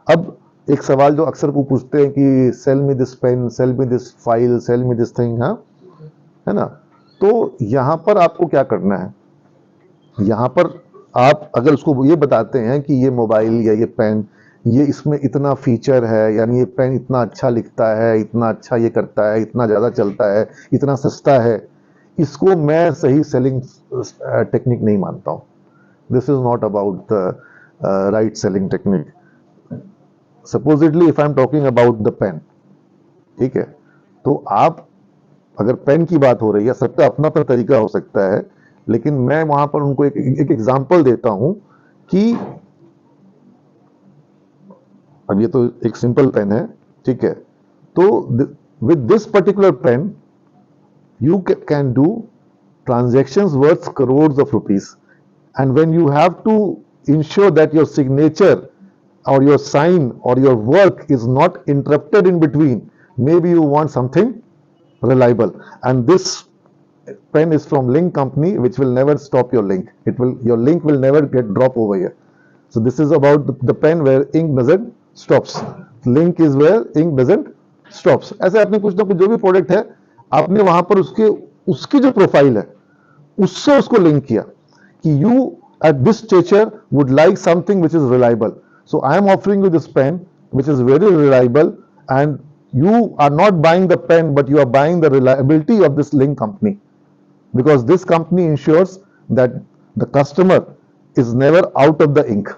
अब एक सवाल जो अक्सर वो पूछते हैं कि sell me this pen, sell me this file, sell me this thing, हाँ, है ना। तो यहाँ पर आपको क्या करना है, यहाँ पर आप अगर उसको ये बताते हैं कि ये मोबाइल या ये पेन, ये इसमें इतना फीचर है, यानी ये पेन इतना अच्छा लिखता है, इतना अच्छा ये करता है, इतना ज़्यादा चलता है, इतना सस्ता है, इसको मैं सही सेलिंग टेक्निक नहीं मानता हूँ। This is not about the right selling technique. Supposedly if I am talking about the pen, ठीक है, तो आप अगर पेन की बात हो रही है, सबका अपना अपना तरीका हो सकता है, लेकिन मैं वहां पर उनको एक एग्जांपल देता हूं कि अब ये तो एक सिंपल पेन है, ठीक है, तो with this particular pen you can do transactions worth crores of rupees, and when you have to ensure that your signature or your sign or your work is not interrupted in between, maybe you want something reliable, and this pen is from Link company, which will never stop your link. Your link will never get drop over here. So this is about the pen where ink doesn't stops. Link is where ink doesn't stops. ऐसे आपने कुछ ना कुछ जो भी product है, आपने वहां पर उसकी जो प्रोफाइल है उससे उसको लिंक किया कि you at this stature would like something which is reliable. So I am offering you this pen which is very reliable, and you are not buying the pen, but you are buying the reliability of this Link company, because this company ensures that the customer is never out of the ink.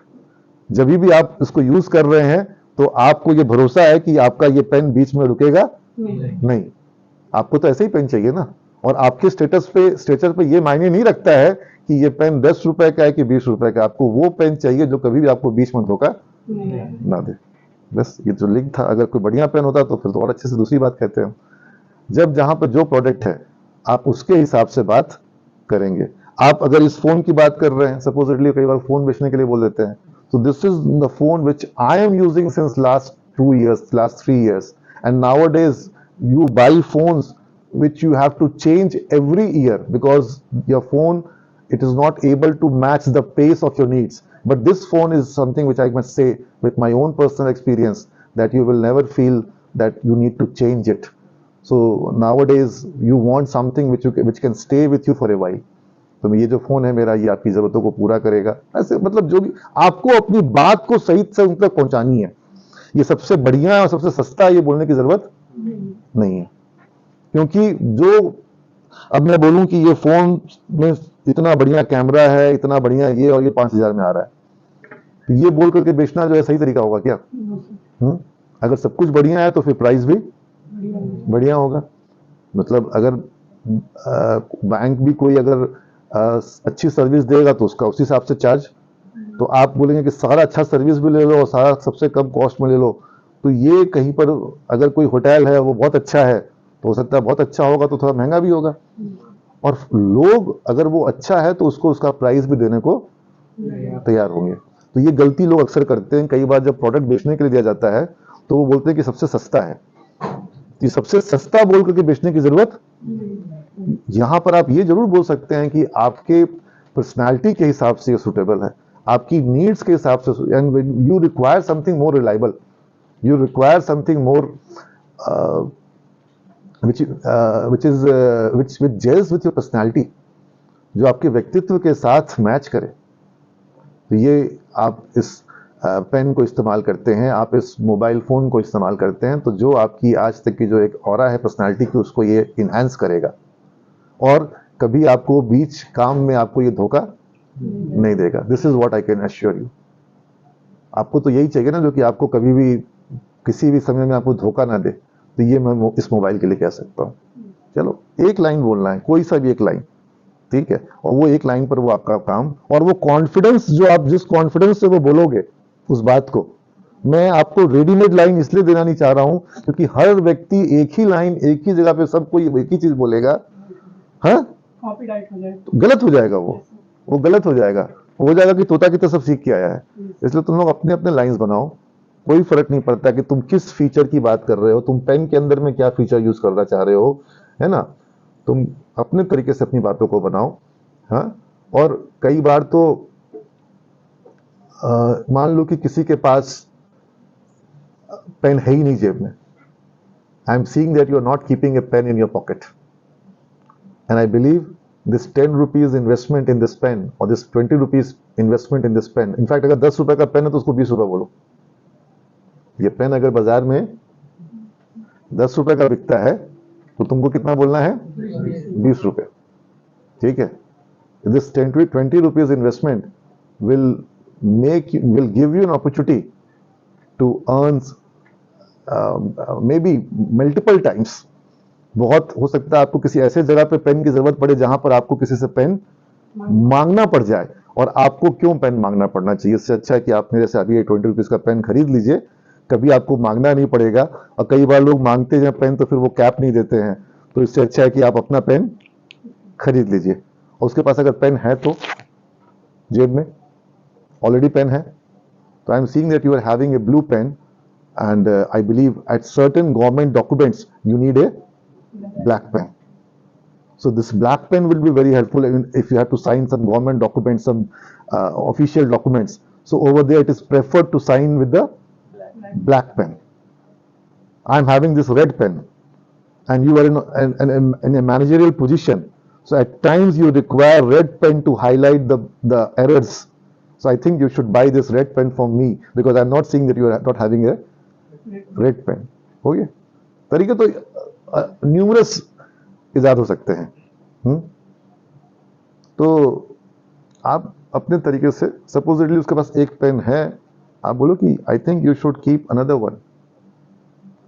जब भी आप इसको use कर रहे हैं तो आपको ये भरोसा है कि आपका ये पेन बीच में रुकेगा नहीं। आपको तो ऐसे ही पेन चाहिए ना, और आपके स्टेटस पे ये मायने नहीं रखता है कि ये पेन 10 रुपए का है कि 20 रुपए का। आपको वो पेन चाहिए जो कभी भी आपको बीच में धोखा ना दे। बस ये जो लिंक था, अगर कोई बढ़िया पेन होता तो फिर तो और अच्छे से दूसरी बात कहते हैं। जब जहां पर जो प्रोडक्ट है आप उसके हिसाब से बात करेंगे। आप अगर इस फोन की बात कर रहे हैं, सपोजिटली कई बार फोन बेचने के लिए बोल देते हैं, so this is the phone which I am using since last 2 years, last 3 years, and nowadays you buy phones which you have to change every year because your phone, it is not able to match the pace of your needs. But this phone is something which I must say with my own personal experience that you will never feel that you need to change it. So nowadays you want something which can stay with you for a while. तो ये जो phone है मेरा, ये आपकी जरूरतों को पूरा करेगा। ऐसे मतलब जो भी आपको अपनी बात को सही से उन तक पहुंचानी है, ये सबसे बढ़िया और सबसे सस्ता है ये बोलने की जरूरत नहीं है। क्योंकि जो अब मैं बोलूं कि ये फोन में इतना बढ़िया कैमरा है, इतना बढ़िया ये, और ये 5,000 में आ रहा है, तो ये बोल करके बेचना जो है सही तरीका होगा क्या? अगर सब कुछ बढ़िया है तो फिर प्राइस भी बढ़िया होगा। मतलब अगर बैंक भी कोई अगर अच्छी सर्विस देगा तो उसका उसी हिसाब से चार्ज। तो आप बोलेंगे कि सारा अच्छा सर्विस भी ले लो और सारा सबसे कम कॉस्ट में ले लो, तो ये कहीं पर अगर कोई होटल है वो बहुत अच्छा है तो हो सकता है बहुत अच्छा होगा तो थोड़ा महंगा भी होगा, और लोग अगर वो अच्छा है तो उसको उसका प्राइस भी देने को तैयार होंगे। तो ये गलती लोग अक्सर करते हैं। कई बार जब प्रोडक्ट बेचने के लिए दिया जाता है तो वो बोलते हैं कि सबसे सस्ता है, तो सबसे सस्ता बोल करके बेचने की जरूरत। यहां पर आप ये जरूर बोल सकते हैं कि आपके पर्सनालिटी के हिसाब से ये सुटेबल है, आपकी नीड्स के हिसाब से, and you require something more reliable, you require something more which gels with your personality, जो आपके व्यक्तित्व के साथ मैच करे। तो ये आप इस पेन को इस्तेमाल करते हैं, आप इस मोबाइल फोन को इस्तेमाल करते हैं, तो जो आपकी आज तक की जो एक ऑरा है पर्सनालिटी की, उसको ये इनहांस करेगा और कभी आपको बीच काम में आपको ये धोखा नहीं देगा। This is what I can assure you. आपको तो यही चाहिए ना, जो कि आपको कभी भी किसी भी समय में आपको धोखा ना दे। तो ये मैं इस मोबाइल के लिए कह सकता हूँ। चलो एक लाइन बोलना है, कोई सा भी एक लाइन, ठीक है, और वो एक लाइन पर वो आपका काम, और वो कॉन्फिडेंस जो आप जिस कॉन्फिडेंस से वो बोलोगे उस बात को, मैं आपको रेडीमेड लाइन इसलिए देना नहीं चाह रहा हूं क्योंकि हर व्यक्ति एक ही लाइन एक ही जगह पे सब कोई एक ही चीज बोलेगा, हाँ, तो गलत हो जाएगा। वो गलत हो जाएगा कि तोता की तो सब सीख के आया है। इसलिए तुम लोग अपने अपने लाइंस बनाओ, कोई फर्क नहीं पड़ता कि तुम किस फीचर की बात कर रहे हो, तुम पेन के अंदर में क्या फीचर यूज करना चाह रहे हो, है ना। तुम अपने तरीके से अपनी बातों को बनाओ, हाँ। और कई बार तो मान लो कि किसी के पास पेन है ही नहीं जेब में. I am seeing that you are not keeping a pen in your pocket. And I believe this 10 rupees investment in this pen or this 20 rupees investment in this pen, in fact अगर 10 रुपए का pen है तो उसको 20 रुपए बोलो. ये pen अगर बाजार में 10 रुपए का बिकता है तो तुमको कितना बोलना है? 20 रुपए. ठीक है. This 20 rupees investment will will give you an opportunity to earn maybe multiple times. बहुत हो सकता है आपको किसी ऐसे जगह पे पेन की जरूरत पड़े जहां पर आपको किसी से पेन मांगना पड़ जाए. और आपको क्यों पेन मांगना पड़ना चाहिए? इससे अच्छा है कि आप मेरे से अभी 20 रुपीज का पेन खरीद लीजिए, कभी आपको मांगना नहीं पड़ेगा. और कई बार लोग मांगते हैं पेन तो फिर वो कैप नहीं देते हैं, तो इससे अच्छा है कि आप अपना पेन खरीद लीजिए. और उसके पास अगर पेन है तो जेब में ऑलरेडी पेन है. तो I am seeing that you are having a blue pen and I believe at certain government documents you need a black pen. So this black pen will be very helpful if you have to sign some government documents, some official documents. So over there it is preferred to sign with the black pen. I am having this red pen and you are in a managerial position. So at times you require red pen to highlight the errors. So I think you should buy this red pen from me because I am not seeing that you are not having a red pen. Okay? तरीके तो numerous इजाद हो सकते हैं. तो आप अपने तरीके से सपोजिटली उसके पास एक पेन है, आप बोलो कि I think you should keep another one.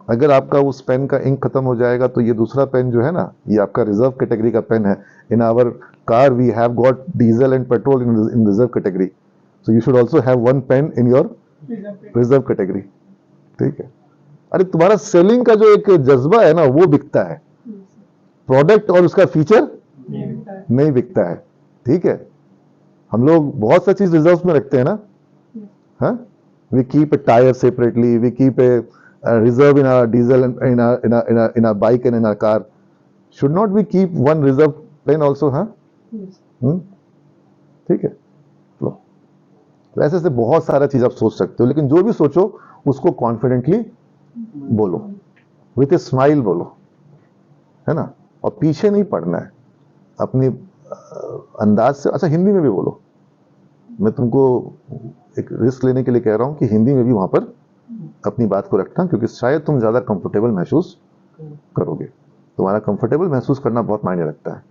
अगर आपका उस पेन का इंक खत्म हो जाएगा तो ये दूसरा पेन जो है ना, ये आपका रिजर्व कैटेगरी का पेन है. In our car we have got diesel and petrol in reserve category. So you should also have one pen in your reserve category. ठीक है. अरे तुम्हारा सेलिंग का जो एक जज्बा है ना वो बिकता है, प्रोडक्ट और उसका फीचर नहीं बिकता है. ठीक है. हम लोग बहुत सा चीज रिजर्व में रखते हैं ना. हाँ, we keep a tyre separately, we keep a reserve in our diesel in our bike and in our car. Should not we keep one reserve pen also? हाँ. ठीक है. तो ऐसे से बहुत सारा चीज आप सोच सकते हो, लेकिन जो भी सोचो उसको कॉन्फिडेंटली बोलो, विथ ए स्माइल बोलो, है ना. और पीछे नहीं पड़ना है, अपनी अंदाज से. अच्छा, हिंदी में भी बोलो. मैं तुमको एक रिस्क लेने के लिए कह रहा हूं कि हिंदी में भी वहां पर अपनी बात को रखना, क्योंकि शायद तुम ज्यादा कंफर्टेबल महसूस करोगे. तुम्हारा कंफर्टेबल महसूस करना बहुत मायने रखता है.